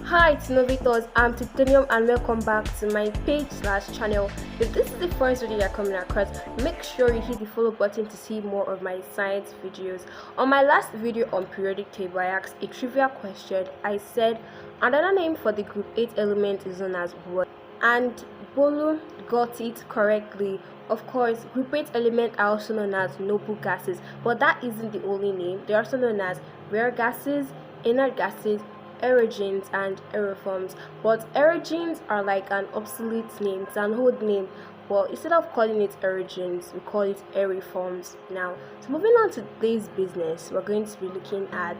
Hi, it's Novitos. I'm 𝐓𝐞𝐞𝐭𝐚𝐧𝐢 and welcome back to my page/channel. If this is the first video you're coming across, make sure you hit the follow button to see more of my science videos. On my last video on periodic table, I asked a trivia question. I said another name for the group 8 element is known as what? And Bolu got it correctly. Of course, group 8 elements are also known as noble gases, but that isn't the only name. They are also known as rare gases, inert gases, aerogens, and aeroforms. But aerogens are like an obsolete name, it's an old name, but instead of calling it aerogens, we call it aeroforms now. So moving on to today's business, we're going to be looking at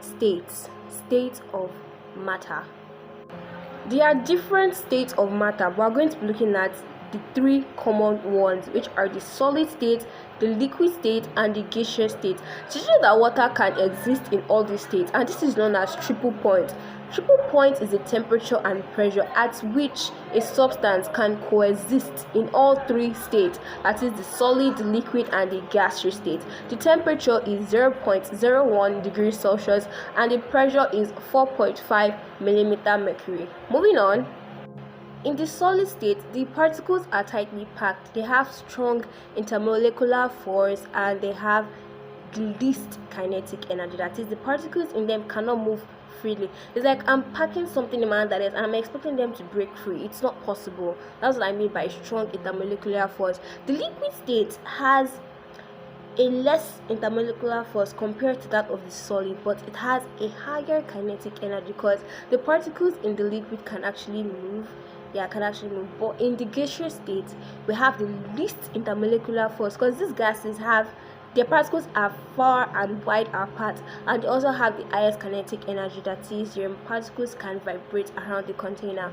states of matter. There are different states of matter, but we're going to be looking at the three common ones, which are the solid state, the liquid state, and the gaseous state. So you know that water can exist in all these states, and this is known as triple point. Triple point is the temperature and pressure at which a substance can coexist in all three states, that is the solid, the liquid, and the gaseous state. The temperature is 0.01 degrees Celsius and the pressure is 4.5 millimeter mercury. Moving on. In the solid state, the particles are tightly packed, they have strong intermolecular force, and they have the least kinetic energy. That is, the particles in them cannot move freely. It's like I'm packing something in my hand and I'm expecting them to break free. It's not possible. That's what I mean by strong intermolecular force. The liquid state has a less intermolecular force compared to that of the solid, but it has a higher kinetic energy because the particles in the liquid can actually move. But in the gaseous state, we have the least intermolecular force because these gases have their particles are far and wide apart, and they also have the highest kinetic energy. That is, your particles can vibrate around the container.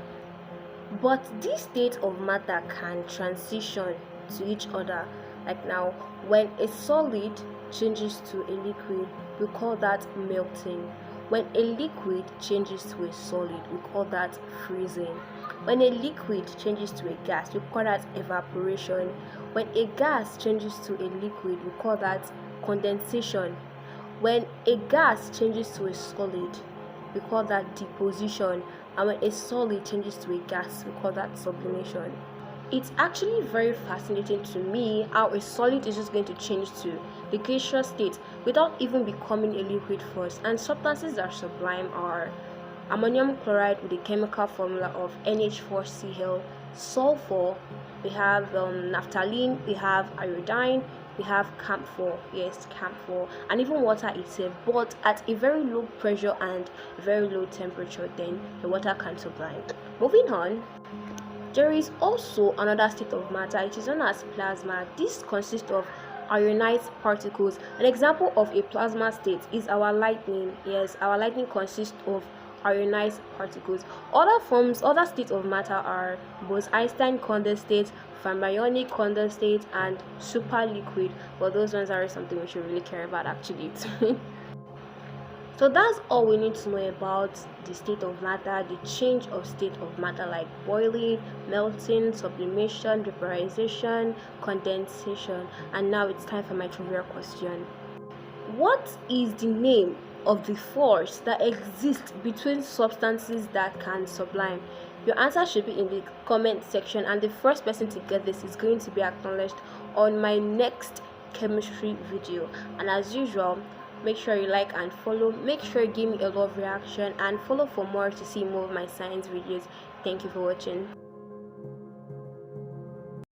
But these states of matter can transition to each other. Like now, when a solid changes to a liquid, we call that melting. When a liquid changes to a solid, we call that freezing. When a liquid changes to a gas, we call that evaporation. When a gas changes to a liquid, we call that condensation. When a gas changes to a solid, we call that deposition. And when a solid changes to a gas, we call that sublimation. It's actually very fascinating to me how a solid is just going to change to the gaseous state without even becoming a liquid first. And substances that are sublime are ammonium chloride with the chemical formula of NH4Cl, sulfur, we have naphthalene, we have iodine, we have camphor, and even water itself, but at a very low pressure and very low temperature, then the water can sublime. Moving on. There is also another state of matter. It is known as plasma. This consists of ionized particles. An example of a plasma state is our lightning. Yes, our lightning consists of ionized particles. Other states of matter are Bose-Einstein condensate, fermionic condensate, and superliquid. But those ones are something we should really care about actually. So that's all we need to know about the state of matter, the change of state of matter, like boiling, melting, sublimation, vaporization, condensation. And now it's time for my trivia question. What is the name of the force that exists between substances that can sublime? Your answer should be in the comment section, and the first person to get this is going to be acknowledged on my next chemistry video. And as usual, make sure you like and follow. Make sure you give me a love reaction and follow for more to see more of my science videos. Thank you for watching.